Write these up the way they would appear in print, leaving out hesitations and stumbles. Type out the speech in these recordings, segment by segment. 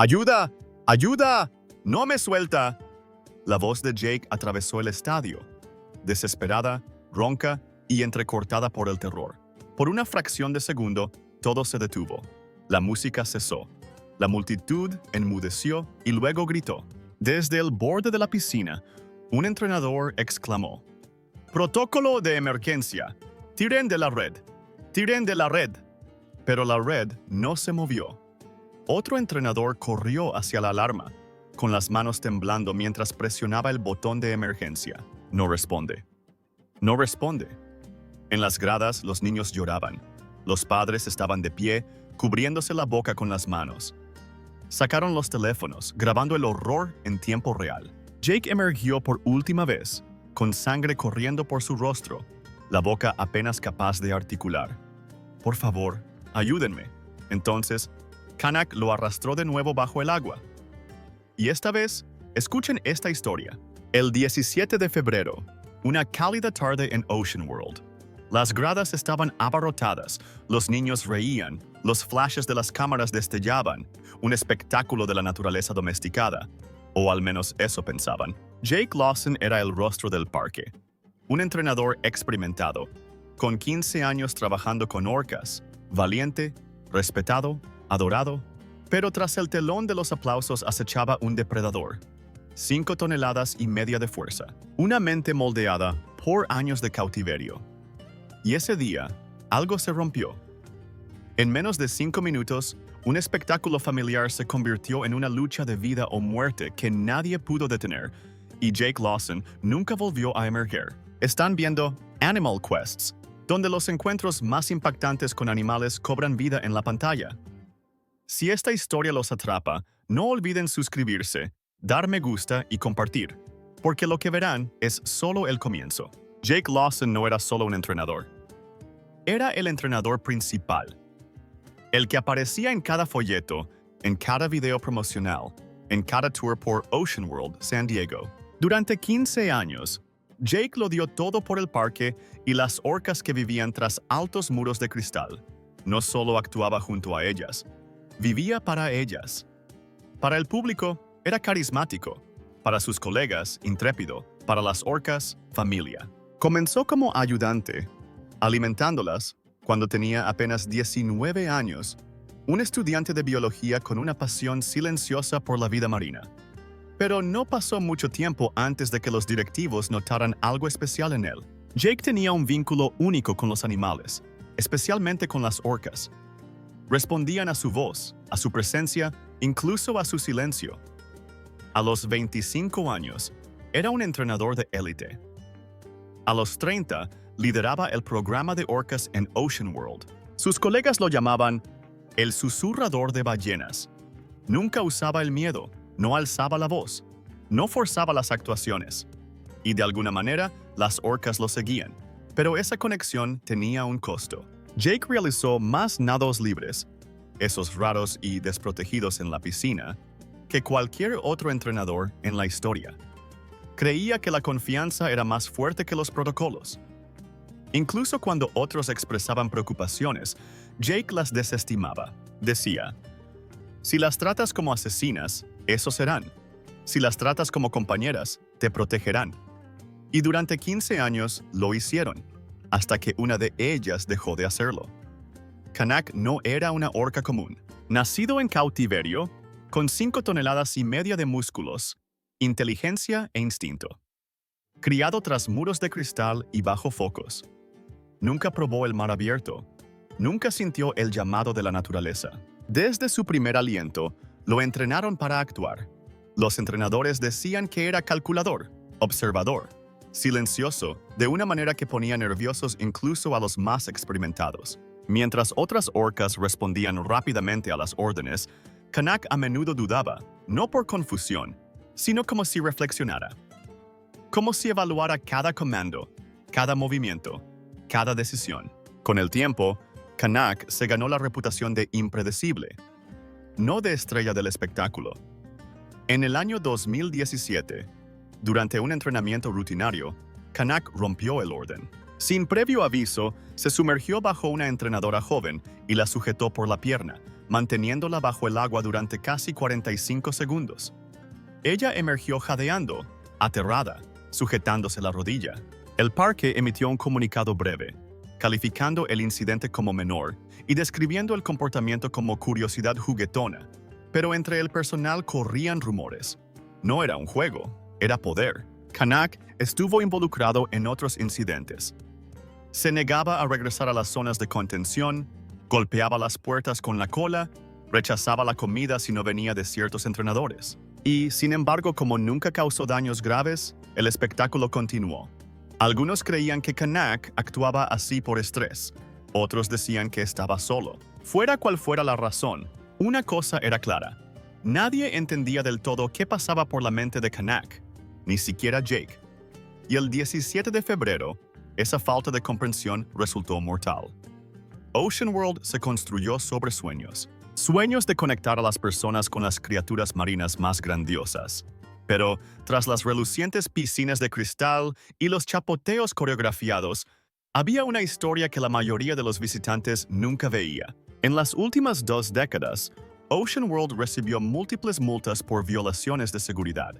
¡Ayuda! ¡Ayuda! ¡No me suelta! La voz de Jake atravesó el estadio, desesperada, ronca y entrecortada por el terror. Por una fracción de segundo, todo se detuvo. La música cesó. La multitud enmudeció y luego gritó. Desde el borde de la piscina, un entrenador exclamó: «¡Protocolo de emergencia! ¡Tiren de la red! ¡Tiren de la red!». Pero la red no se movió. Otro entrenador corrió hacia la alarma, con las manos temblando mientras presionaba el botón de emergencia. No responde. No responde. En las gradas los niños lloraban. Los padres estaban de pie, cubriéndose la boca con las manos. Sacaron los teléfonos, grabando el horror en tiempo real. Jake emergió por última vez, con sangre corriendo por su rostro, la boca apenas capaz de articular. «Por favor, ayúdenme». Entonces, Kanak lo arrastró de nuevo bajo el agua. Y esta vez, escuchen esta historia. El 17 de febrero, una cálida tarde en Ocean World. Las gradas estaban abarrotadas, los niños reían, los flashes de las cámaras destellaban, un espectáculo de la naturaleza domesticada. O al menos eso pensaban. Jake Lawson era el rostro del parque. Un entrenador experimentado, con 15 años trabajando con orcas, valiente, respetado, adorado. Pero tras el telón de los aplausos acechaba un depredador. 5 toneladas y media de fuerza. Una mente moldeada por años de cautiverio. Y ese día, algo se rompió. En menos de 5 minutos, un espectáculo familiar se convirtió en una lucha de vida o muerte que nadie pudo detener, y Jake Lawson nunca volvió a emerger. Están viendo Animal Quests, donde los encuentros más impactantes con animales cobran vida en la pantalla. Si esta historia los atrapa, no olviden suscribirse, dar me gusta y compartir, porque lo que verán es solo el comienzo. Jake Lawson no era solo un entrenador. Era el entrenador principal. El que aparecía en cada folleto, en cada video promocional, en cada tour por Ocean World, San Diego. Durante 15 años, Jake lo dio todo por el parque y las orcas que vivían tras altos muros de cristal. No solo actuaba junto a ellas, vivía para ellas. Para el público, era carismático. Para sus colegas, intrépido. Para las orcas, familia. Comenzó como ayudante, alimentándolas cuando tenía apenas 19 años, un estudiante de biología con una pasión silenciosa por la vida marina. Pero no pasó mucho tiempo antes de que los directivos notaran algo especial en él. Jake tenía un vínculo único con los animales, especialmente con las orcas. Respondían a su voz, a su presencia, incluso a su silencio. A los 25 años, era un entrenador de élite. A los 30, lideraba el programa de orcas en Ocean World. Sus colegas lo llamaban el susurrador de ballenas. Nunca usaba el miedo, no alzaba la voz, no forzaba las actuaciones. Y de alguna manera, las orcas lo seguían. Pero esa conexión tenía un costo. Jake realizó más nados libres, esos raros y desprotegidos en la piscina, que cualquier otro entrenador en la historia. Creía que la confianza era más fuerte que los protocolos. Incluso cuando otros expresaban preocupaciones, Jake las desestimaba. Decía: «Si las tratas como asesinas, eso serán. Si las tratas como compañeras, te protegerán». Y durante 15 años lo hicieron, hasta que una de ellas dejó de hacerlo. Kanak no era una orca común. Nacido en cautiverio, con 5 toneladas y media de músculos, inteligencia e instinto. Criado tras muros de cristal y bajo focos. Nunca probó el mar abierto. Nunca sintió el llamado de la naturaleza. Desde su primer aliento, lo entrenaron para actuar. Los entrenadores decían que era calculador, observador, silencioso, de una manera que ponía nerviosos incluso a los más experimentados. Mientras otras orcas respondían rápidamente a las órdenes, Kanak a menudo dudaba, no por confusión, sino como si reflexionara. Como si evaluara cada comando, cada movimiento, cada decisión. Con el tiempo, Kanak se ganó la reputación de impredecible, no de estrella del espectáculo. En el año 2017, durante un entrenamiento rutinario, Kanak rompió el orden. Sin previo aviso, se sumergió bajo una entrenadora joven y la sujetó por la pierna, manteniéndola bajo el agua durante casi 45 segundos. Ella emergió jadeando, aterrada, sujetándose la rodilla. El parque emitió un comunicado breve, calificando el incidente como menor y describiendo el comportamiento como curiosidad juguetona. Pero entre el personal corrían rumores. No era un juego, era poder. Kanak estuvo involucrado en otros incidentes. Se negaba a regresar a las zonas de contención, golpeaba las puertas con la cola, rechazaba la comida si no venía de ciertos entrenadores. Y, sin embargo, como nunca causó daños graves, el espectáculo continuó. Algunos creían que Kanak actuaba así por estrés, otros decían que estaba solo. Fuera cual fuera la razón, una cosa era clara. Nadie entendía del todo qué pasaba por la mente de Kanak, ni siquiera Jake. Y el 17 de febrero, esa falta de comprensión resultó mortal. Ocean World se construyó sobre sueños. Sueños de conectar a las personas con las criaturas marinas más grandiosas. Pero, tras las relucientes piscinas de cristal y los chapoteos coreografiados, había una historia que la mayoría de los visitantes nunca veía. En las últimas 2 décadas, Ocean World recibió múltiples multas por violaciones de seguridad,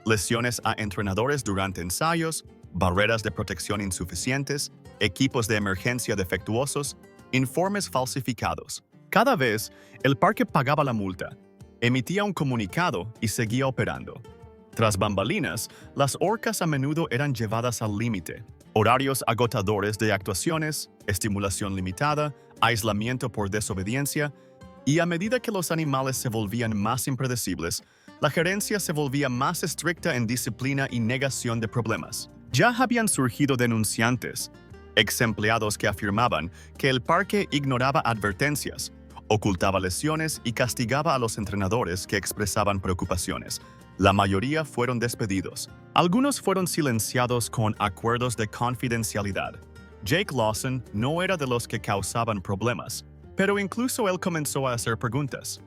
lesiones a entrenadores durante ensayos, barreras de protección insuficientes, equipos de emergencia defectuosos, informes falsificados. Cada vez, el parque pagaba la multa, emitía un comunicado y seguía operando. Tras bambalinas, las orcas a menudo eran llevadas al límite. Horarios agotadores de actuaciones, estimulación limitada, aislamiento por desobediencia, y a medida que los animales se volvían más impredecibles, la gerencia se volvía más estricta en disciplina y negación de problemas. Ya habían surgido denunciantes, ex empleados que afirmaban que el parque ignoraba advertencias, ocultaba lesiones y castigaba a los entrenadores que expresaban preocupaciones. La mayoría fueron despedidos. Algunos fueron silenciados con acuerdos de confidencialidad. Jake Lawson no era de los que causaban problemas, pero incluso él comenzó a hacer preguntas.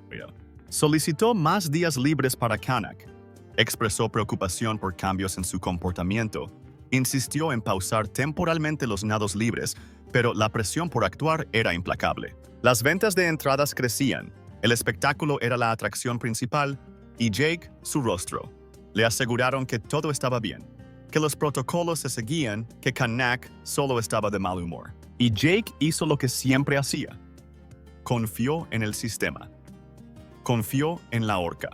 Solicitó más días libres para Kanak, expresó preocupación por cambios en su comportamiento, insistió en pausar temporalmente los nados libres, pero la presión por actuar era implacable. Las ventas de entradas crecían, el espectáculo era la atracción principal y Jake, su rostro. Le aseguraron que todo estaba bien, que los protocolos se seguían, que Kanak solo estaba de mal humor. Y Jake hizo lo que siempre hacía. Confió en el sistema. Confió en la orca.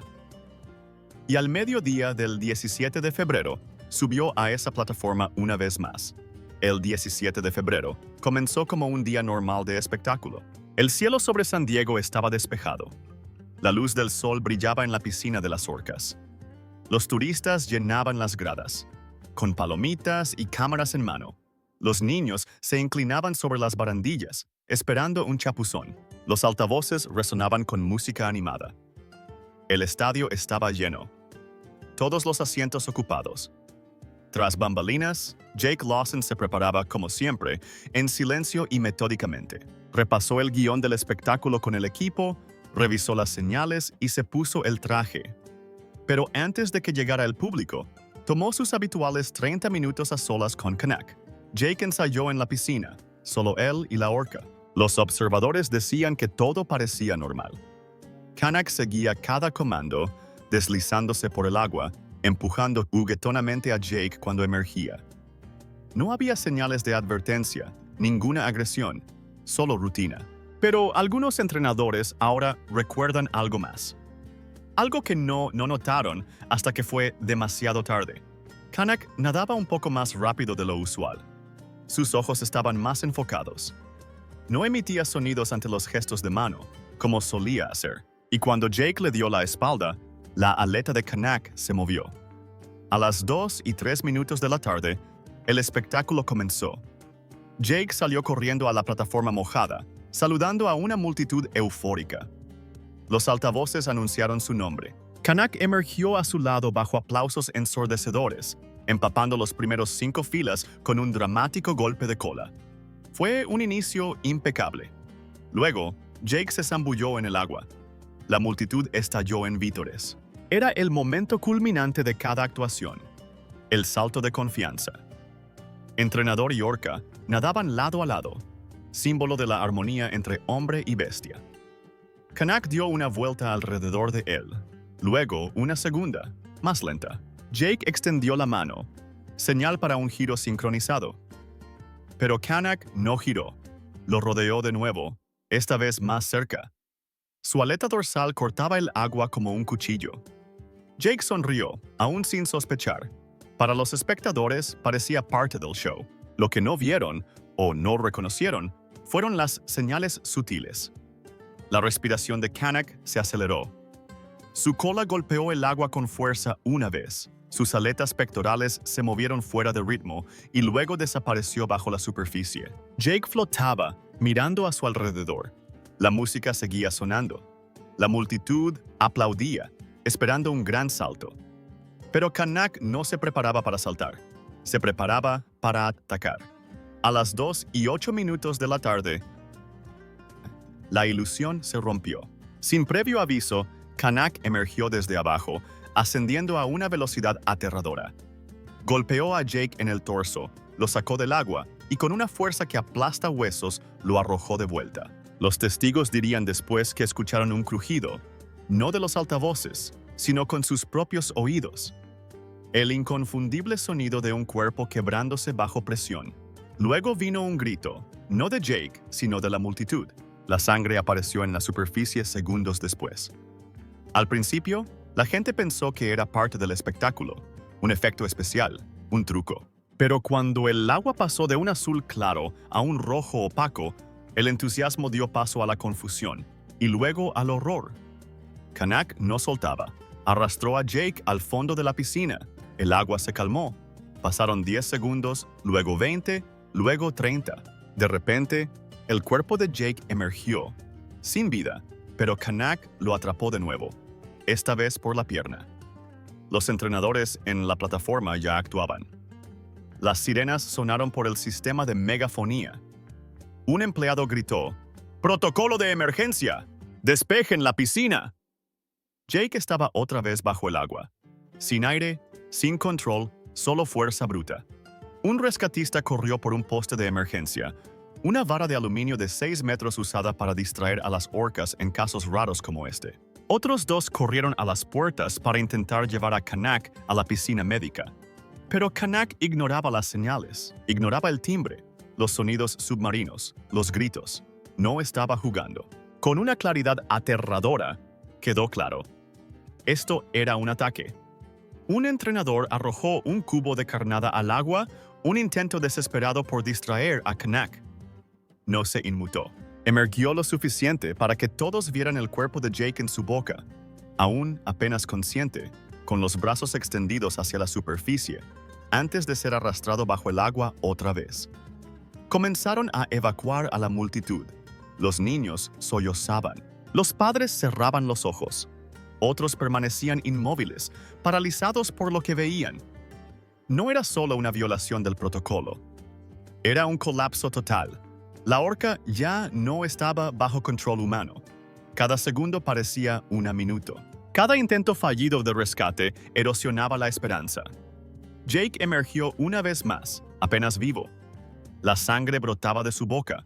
Y al mediodía del 17 de febrero, subió a esa plataforma una vez más. El 17 de febrero comenzó como un día normal de espectáculo. El cielo sobre San Diego estaba despejado. La luz del sol brillaba en la piscina de las orcas. Los turistas llenaban las gradas, con palomitas y cámaras en mano. Los niños se inclinaban sobre las barandillas, esperando un chapuzón. Los altavoces resonaban con música animada. El estadio estaba lleno. Todos los asientos ocupados. Tras bambalinas, Jake Lawson se preparaba, como siempre, en silencio y metódicamente. Repasó el guión del espectáculo con el equipo, revisó las señales y se puso el traje. Pero antes de que llegara el público, tomó sus habituales 30 minutos a solas con Kanak. Jake ensayó en la piscina, solo él y la orca. Los observadores decían que todo parecía normal. Kanak seguía cada comando, deslizándose por el agua, empujando juguetonamente a Jake cuando emergía. No había señales de advertencia, ninguna agresión, solo rutina. Pero algunos entrenadores ahora recuerdan algo más. Algo que no notaron hasta que fue demasiado tarde. Kanak nadaba un poco más rápido de lo usual. Sus ojos estaban más enfocados. No emitía sonidos ante los gestos de mano, como solía hacer. Y cuando Jake le dio la espalda, la aleta de Kanak se movió. A las 2 y 3 minutos de la tarde, el espectáculo comenzó. Jake salió corriendo a la plataforma mojada, saludando a una multitud eufórica. Los altavoces anunciaron su nombre. Kanak emergió a su lado bajo aplausos ensordecedores, empapando los primeros 5 filas con un dramático golpe de cola. Fue un inicio impecable. Luego, Jake se zambulló en el agua. La multitud estalló en vítores. Era el momento culminante de cada actuación. El salto de confianza. Entrenador y orca nadaban lado a lado, símbolo de la armonía entre hombre y bestia. Kanak dio una vuelta alrededor de él, luego una segunda, más lenta. Jake extendió la mano, señal para un giro sincronizado. Pero Kanak no giró. Lo rodeó de nuevo, esta vez más cerca. Su aleta dorsal cortaba el agua como un cuchillo. Jake sonrió, aún sin sospechar. Para los espectadores parecía parte del show. Lo que no vieron, o no reconocieron, fueron las señales sutiles. La respiración de Kanak se aceleró. Su cola golpeó el agua con fuerza una vez. Sus aletas pectorales se movieron fuera de ritmo y luego desapareció bajo la superficie. Jake flotaba, mirando a su alrededor. La música seguía sonando. La multitud aplaudía, esperando un gran salto. Pero Kanak no se preparaba para saltar. Se preparaba para atacar. A las 2:08 de la tarde, la ilusión se rompió. Sin previo aviso, Kanak emergió desde abajo, ascendiendo a una velocidad aterradora. Golpeó a Jake en el torso, lo sacó del agua y con una fuerza que aplasta huesos lo arrojó de vuelta. Los testigos dirían después que escucharon un crujido, no de los altavoces, sino con sus propios oídos. El inconfundible sonido de un cuerpo quebrándose bajo presión. Luego vino un grito, no de Jake, sino de la multitud. La sangre apareció en la superficie segundos después. Al principio, la gente pensó que era parte del espectáculo, un efecto especial, un truco. Pero cuando el agua pasó de un azul claro a un rojo opaco, el entusiasmo dio paso a la confusión y luego al horror. Kanak no soltaba. Arrastró a Jake al fondo de la piscina. El agua se calmó. Pasaron 10 segundos, luego 20, luego 30. De repente, el cuerpo de Jake emergió, sin vida, pero Kanak lo atrapó de nuevo, esta vez por la pierna. Los entrenadores en la plataforma ya actuaban. Las sirenas sonaron por el sistema de megafonía. Un empleado gritó, ¡Protocolo de emergencia! ¡Despejen la piscina! Jake estaba otra vez bajo el agua. Sin aire, sin control, solo fuerza bruta. Un rescatista corrió por un poste de emergencia, una vara de aluminio de 6 metros usada para distraer a las orcas en casos raros como este. Otros 2 corrieron a las puertas para intentar llevar a Kanak a la piscina médica. Pero Kanak ignoraba las señales, ignoraba el timbre, los sonidos submarinos, los gritos. No estaba jugando. Con una claridad aterradora, quedó claro. Esto era un ataque. Un entrenador arrojó un cubo de carnada al agua, un intento desesperado por distraer a Kanak. No se inmutó. Emergió lo suficiente para que todos vieran el cuerpo de Jake en su boca, aún apenas consciente, con los brazos extendidos hacia la superficie, antes de ser arrastrado bajo el agua otra vez. Comenzaron a evacuar a la multitud. Los niños sollozaban. Los padres cerraban los ojos. Otros permanecían inmóviles, paralizados por lo que veían. No era solo una violación del protocolo. Era un colapso total. La orca ya no estaba bajo control humano. Cada segundo parecía un minuto. Cada intento fallido de rescate erosionaba la esperanza. Jake emergió una vez más, apenas vivo. La sangre brotaba de su boca.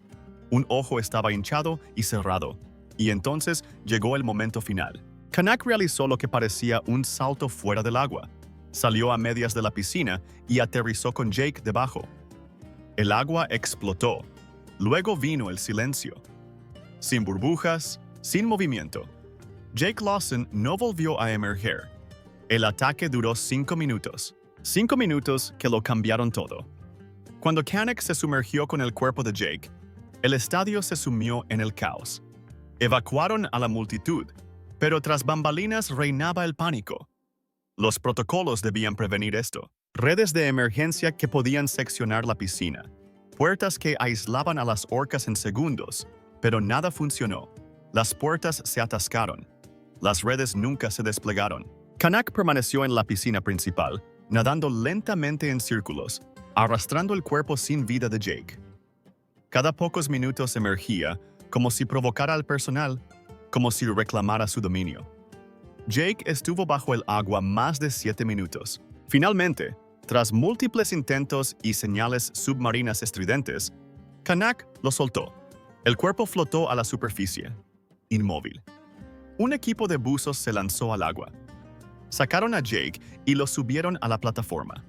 Un ojo estaba hinchado y cerrado. Y entonces llegó el momento final. Kanak realizó lo que parecía un salto fuera del agua. Salió a medias de la piscina y aterrizó con Jake debajo. El agua explotó. Luego vino el silencio. Sin burbujas, sin movimiento. Jake Lawson no volvió a emerger. El ataque duró 5 minutos. 5 minutos que lo cambiaron todo. Cuando Kanak se sumergió con el cuerpo de Jake, el estadio se sumió en el caos. Evacuaron a la multitud, pero tras bambalinas reinaba el pánico. Los protocolos debían prevenir esto. Redes de emergencia que podían seccionar la piscina. Puertas que aislaban a las orcas en segundos, pero nada funcionó. Las puertas se atascaron. Las redes nunca se desplegaron. Kanak permaneció en la piscina principal, nadando lentamente en círculos, arrastrando el cuerpo sin vida de Jake. Cada pocos minutos emergía, como si provocara al personal, como si reclamara su dominio. Jake estuvo bajo el agua más de 7 minutos. Finalmente, Tras múltiples intentos y señales submarinas estridentes, Kanak lo soltó. El cuerpo flotó a la superficie, inmóvil. Un equipo de buzos se lanzó al agua. Sacaron a Jake y lo subieron a la plataforma.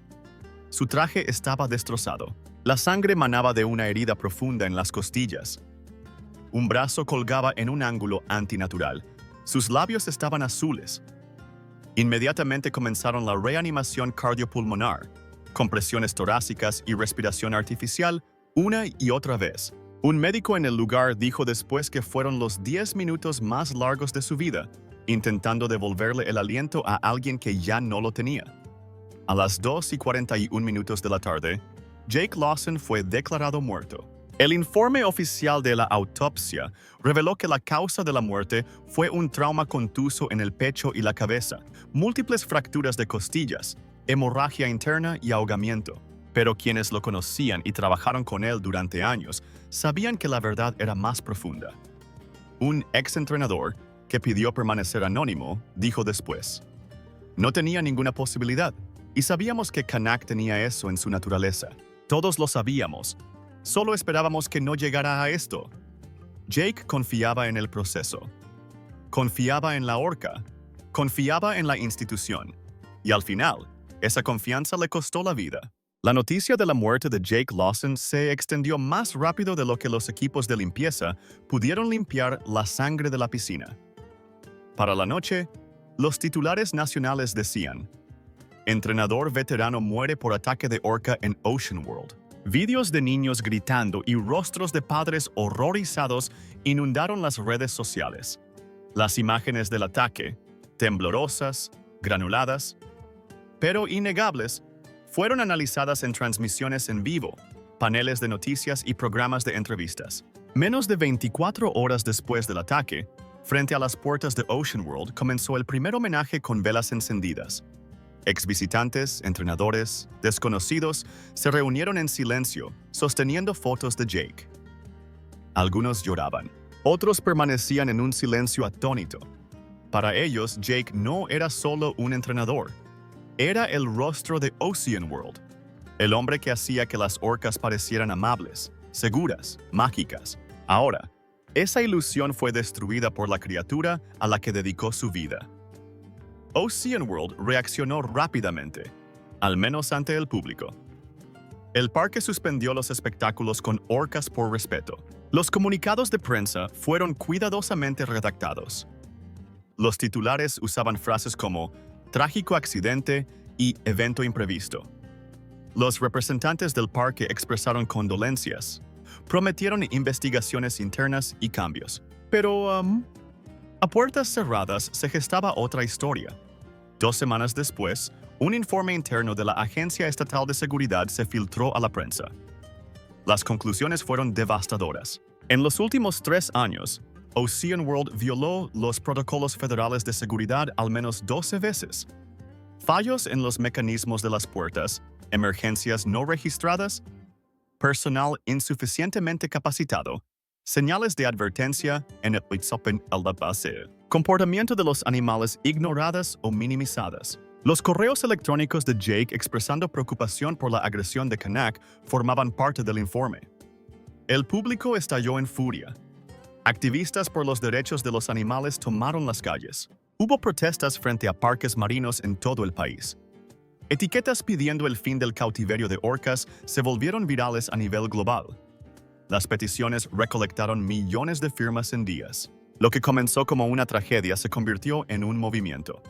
Su traje estaba destrozado. La sangre manaba de una herida profunda en las costillas. Un brazo colgaba en un ángulo antinatural. Sus labios estaban azules. Inmediatamente comenzaron la reanimación cardiopulmonar, compresiones torácicas y respiración artificial una y otra vez. Un médico en el lugar dijo después que fueron los 10 minutos más largos de su vida, intentando devolverle el aliento a alguien que ya no lo tenía. A las 2:41 de la tarde, Jake Lawson fue declarado muerto. El informe oficial de la autopsia reveló que la causa de la muerte fue un trauma contuso en el pecho y la cabeza, múltiples fracturas de costillas, hemorragia interna y ahogamiento. Pero quienes lo conocían y trabajaron con él durante años sabían que la verdad era más profunda. Un ex-entrenador, que pidió permanecer anónimo, dijo después: "No tenía ninguna posibilidad, y sabíamos que Kanak tenía eso en su naturaleza. Todos lo sabíamos. Solo esperábamos que no llegara a esto". Jake confiaba en el proceso. Confiaba en la horca. Confiaba en la institución. Y al final, esa confianza le costó la vida. La noticia de la muerte de Jake Lawson se extendió más rápido de lo que los equipos de limpieza pudieron limpiar la sangre de la piscina. Para la noche, los titulares nacionales decían: "Entrenador veterano muere por ataque de orca en Ocean World". Vídeos de niños gritando y rostros de padres horrorizados inundaron las redes sociales. Las imágenes del ataque, temblorosas, granuladas, pero innegables, fueron analizadas en transmisiones en vivo, paneles de noticias y programas de entrevistas. Menos de 24 horas después del ataque, frente a las puertas de Ocean World comenzó el primer homenaje con velas encendidas. Exvisitantes, entrenadores, desconocidos se reunieron en silencio, sosteniendo fotos de Jake. Algunos lloraban, otros permanecían en un silencio atónito. Para ellos, Jake no era solo un entrenador. Era el rostro de Ocean World, el hombre que hacía que las orcas parecieran amables, seguras, mágicas. Ahora, esa ilusión fue destruida por la criatura a la que dedicó su vida. Ocean World reaccionó rápidamente, al menos ante el público. El parque suspendió los espectáculos con orcas por respeto. Los comunicados de prensa fueron cuidadosamente redactados. Los titulares usaban frases como "trágico accidente" y "evento imprevisto". Los representantes del parque expresaron condolencias, prometieron investigaciones internas y cambios. Pero, a puertas cerradas se gestaba otra historia. 2 semanas después, un informe interno de la Agencia Estatal de Seguridad se filtró a la prensa. Las conclusiones fueron devastadoras. En los últimos 3 años, Ocean World violó los protocolos federales de seguridad al menos 12 veces. Fallos en los mecanismos de las puertas, emergencias no registradas, personal insuficientemente capacitado, señales de advertencia en el base, comportamiento de los animales ignoradas o minimizadas. Los correos electrónicos de Jake expresando preocupación por la agresión de Kanak formaban parte del informe. El público estalló en furia. Activistas por los derechos de los animales tomaron las calles. Hubo protestas frente a parques marinos en todo el país. Etiquetas pidiendo el fin del cautiverio de orcas se volvieron virales a nivel global. Las peticiones recolectaron millones de firmas en días. Lo que comenzó como una tragedia se convirtió en un movimiento.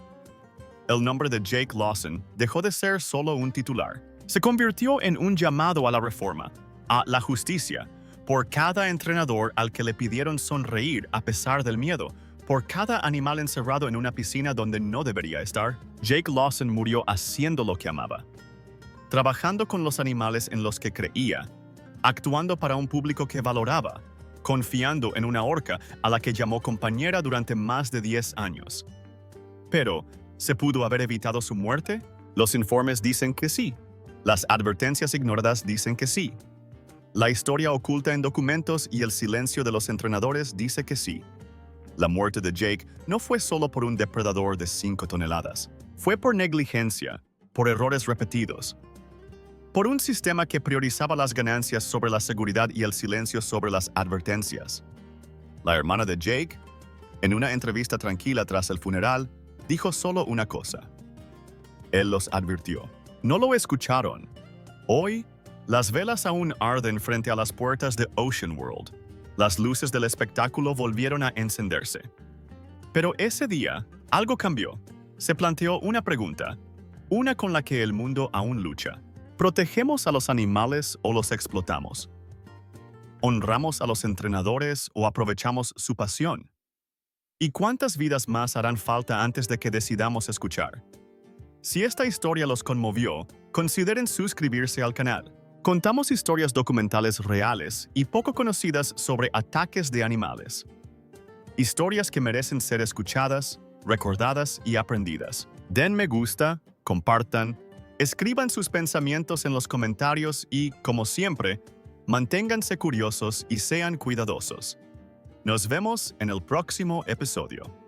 El nombre de Jake Lawson dejó de ser solo un titular. Se convirtió en un llamado a la reforma, a la justicia, por cada entrenador al que le pidieron sonreír a pesar del miedo, por cada animal encerrado en una piscina donde no debería estar. Jake Lawson murió haciendo lo que amaba, trabajando con los animales en los que creía, actuando para un público que valoraba, confiando en una orca a la que llamó compañera durante más de 10 años. Pero, ¿se pudo haber evitado su muerte? Los informes dicen que sí. Las advertencias ignoradas dicen que sí. La historia oculta en documentos y el silencio de los entrenadores dice que sí. La muerte de Jake no fue solo por un depredador de 5 toneladas. Fue por negligencia, por errores repetidos, por un sistema que priorizaba las ganancias sobre la seguridad y el silencio sobre las advertencias. La hermana de Jake, en una entrevista tranquila tras el funeral, dijo solo una cosa. Él los advirtió. No lo escucharon. Hoy, las velas aún arden frente a las puertas de Ocean World. Las luces del espectáculo volvieron a encenderse. Pero ese día, algo cambió. Se planteó una pregunta, una con la que el mundo aún lucha. ¿Protegemos a los animales o los explotamos? ¿Honramos a los entrenadores o aprovechamos su pasión? ¿Y cuántas vidas más harán falta antes de que decidamos escuchar? Si esta historia los conmovió, consideren suscribirse al canal. Contamos historias documentales reales y poco conocidas sobre ataques de animales. Historias que merecen ser escuchadas, recordadas y aprendidas. Den me gusta, compartan, escriban sus pensamientos en los comentarios y, como siempre, manténganse curiosos y sean cuidadosos. Nos vemos en el próximo episodio.